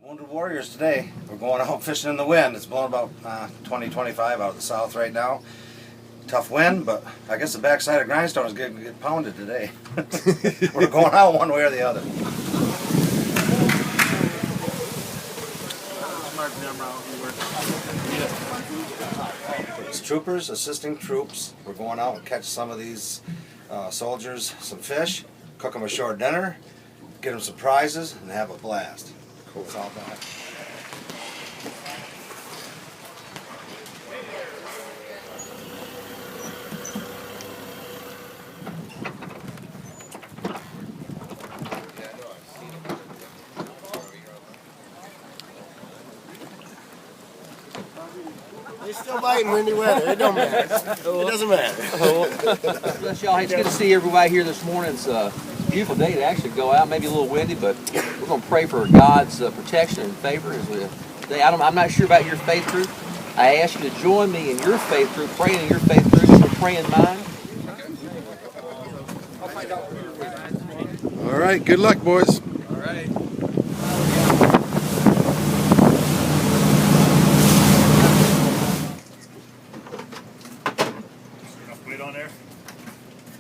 Wounded Warriors today. We're going out fishing in the wind. It's blowing about 20, 25 out of the south right now. Tough wind, but I guess the backside of Grindstone is going to get pounded today. We're going out one way or the other. It's troopers assisting troops. We're going out and catch some of these soldiers some fish, cook them a short dinner, get them some prizes, and have a blast. Cool. That's all about. They're still biting windy weather. It don't matter. It doesn't matter. Bless y'all. Hey, it's good to see everybody here this morning. It's a beautiful day to actually go out. Maybe a little windy, but we're going to pray for God's protection and favor as we today. I'm not sure about your faith group. I ask you to join me in your faith group, praying in your faith group. So pray in mine. All right. Good luck, boys. All right. On there?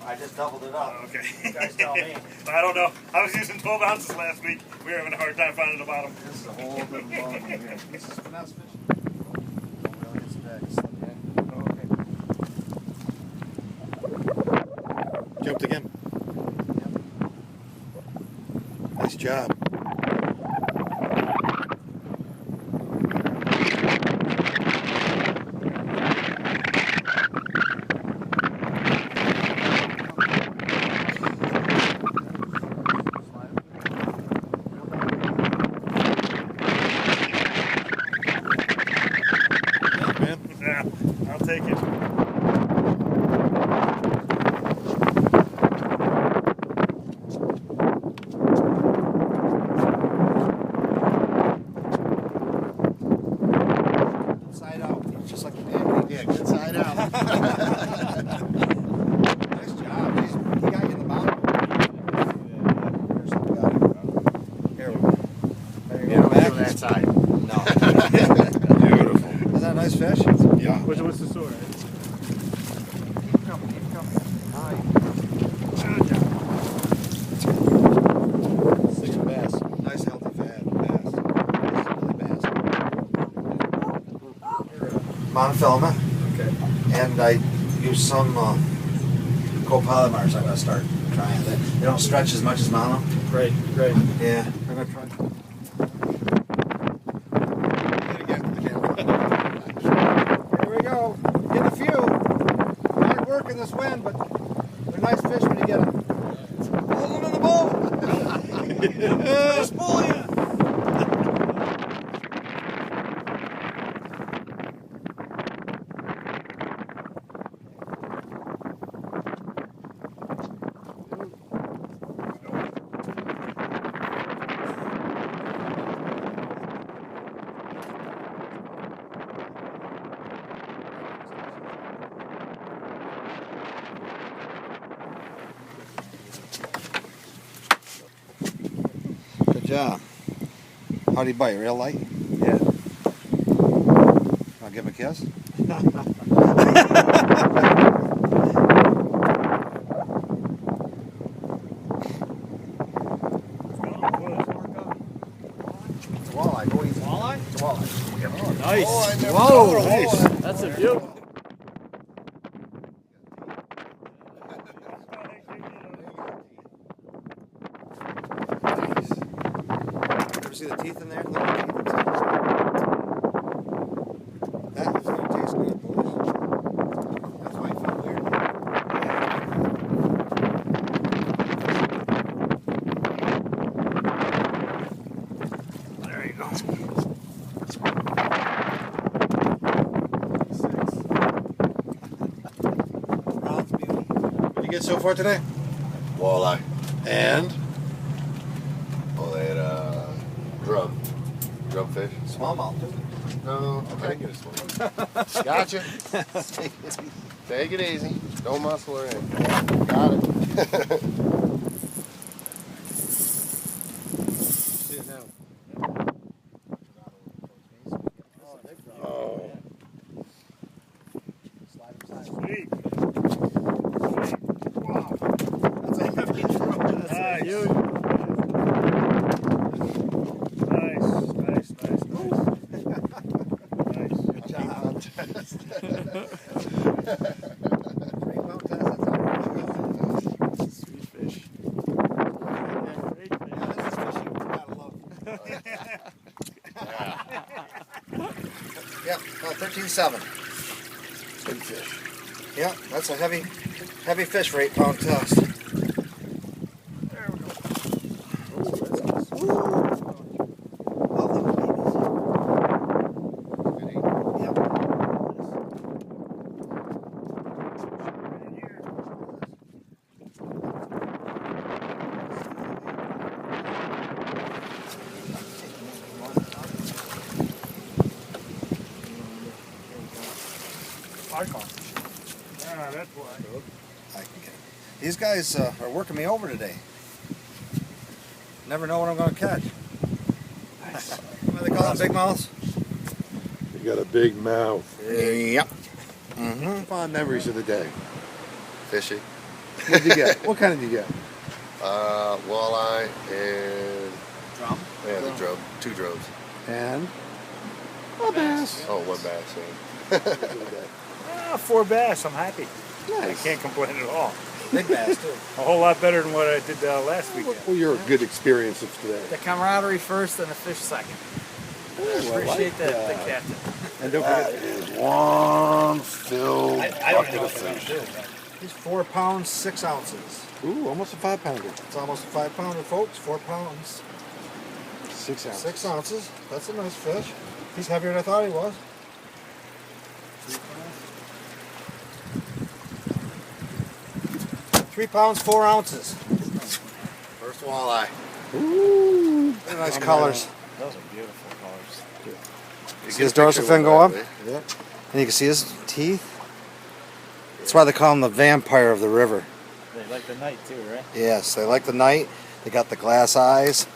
I just doubled it up. Oh, okay. You guys tell me. I don't know. I was using 12 ounces last week. We were having a hard time finding the bottom. This is a whole big ball here. This is finesse fishing. Jumped again. Nice job. Yeah, I'll take it. Side out. Just like the pancake. Yeah, good side out. Nice job. He got you in the bottom. Here's what we got. Here we go. There you go. Back to that side. No. Beautiful. Is that a nice fish? Yeah. What's the sword? Keep coming, keep coming. Six bass. Nice healthy fat bass. Nice bass. Monofilament. Okay. And I use some copolymers. I'm gonna start trying that. They don't stretch as much as mono. Great. Great. Yeah, I'm gonna try. Here we go. Get a few. Hard work in this wind, but they're nice fish when you get them. Hold them in the boat. Just pull you. Good job. How do you bite? Real light? Yeah. I'll give him a kiss. It's a walleye. Go easy. Walleye? It's a walleye. Nice. Oh, I never Whoa, saw a nice. walleye. That's a beautiful. Ever see the teeth in there? Look at the teeth inside. That is going to taste good, boys. That's why I felt weird. There you go. Bronze beauty. What did you get so far today? Walleye. And Oh, they had drum fish. Smallmouth, too. No, I didn't get a small. Gotcha. Take it easy. Don't muscle her in. Got it. see it now. You. Nice. Good job. Sweet fish. Yep, about 13.7. Big fish. Yeah, that's a heavy fish for 8-pound test. There we go. Love those babies. Yep. Ah, that's why. I can get it. These guys are working me over today. Never know what I'm going to catch. What do they call them, big mouths? You got a big mouth. Yep. Mm-hmm. Fond memories of the day. Fishy. What did you get? What kind did you get? Walleye and Drum? yeah, the drobe. 2 drobes. And a bass. Oh, 1 bass. Yeah. 4 bass. I'm happy. I Nice. can't complain at all. Big bass, too. A whole lot better than what I did last weekend. Well, your good experience of today. The camaraderie first and the fish second. Appreciate the captain. And don't forget, is one filled bucket of fish. He's 4 pounds, 6 ounces. Ooh, almost a 5-pounder. It's almost a 5-pounder, folks. 4 pounds, 6 ounces. 6 ounces. That's a nice fish. He's heavier than I thought he was. 3 pounds, 4 ounces. First walleye. Ooh. Very nice colors. Those are beautiful colors. You See get his a dorsal picture fin with go that, up? eh? Yep. And you can see his teeth. That's why they call him the vampire of the river. They like the night too, right? Yes, they like the night. They got the glass eyes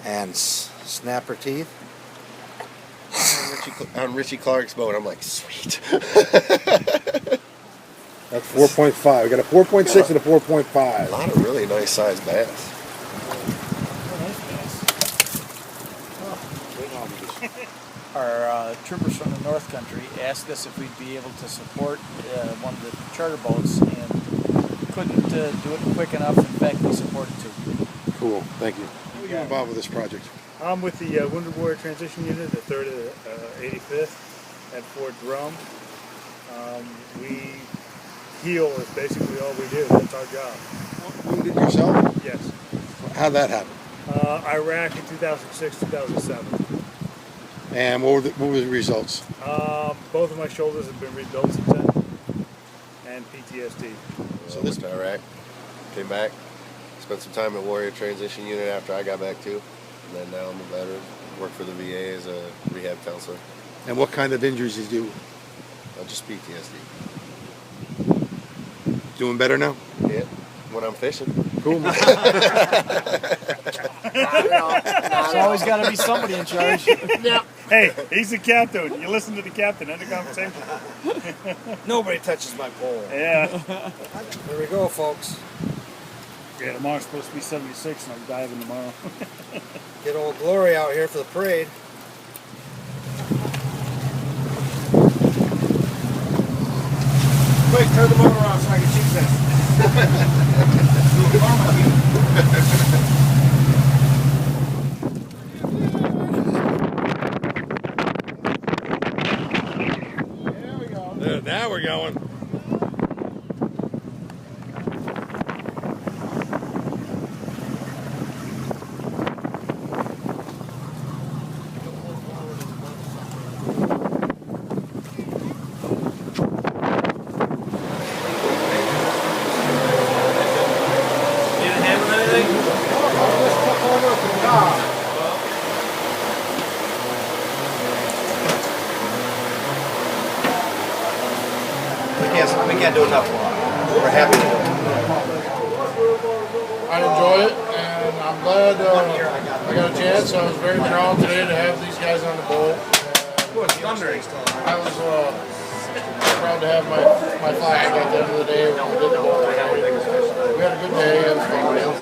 and snapper teeth. On Richie Clark's boat, I'm like, sweet. That's 4.5. We got a 4.6 and a 4.5. A lot of really nice sized bass. Our troopers from the North Country asked us if we'd be able to support one of the charter boats, and couldn't do it quick enough. In fact, we supported 2. Cool. Thank you. How are you involved with this project? I'm with the Wounded Warrior Transition Unit, the 3rd of the 85th at Fort Drum. We heal is basically all we do. That's our job. Wounded yourself? Yes. How'd that happen? Iraq in 2006, 2007. And what were the results? Both of my shoulders have been rebuilt since then, and PTSD. So this to Iraq, came back, spent some time at Warrior Transition Unit after I got back too, and then now I'm a veteran. Work for the VA as a rehab counselor. And what kind of injuries did you do? Just PTSD. Doing better now? Yeah, when I'm fishing. Cool. There's always got to be somebody in charge. Hey, he's the captain. You listen to the captain. End of conversation. Nobody touches my pole. Yeah. There we go, folks. Yeah, tomorrow's supposed to be 76, and I'm diving tomorrow. Get old Glory out here for the parade. Quick, turn the motor off so I can cheat this. Now we're going. We can't do enough. We're happy to do it. I enjoy it, and I'm glad I got a chance. I was very proud today to have these guys on the boat. I was proud to have my flag at the end of the day when we did the boat. We had a good day.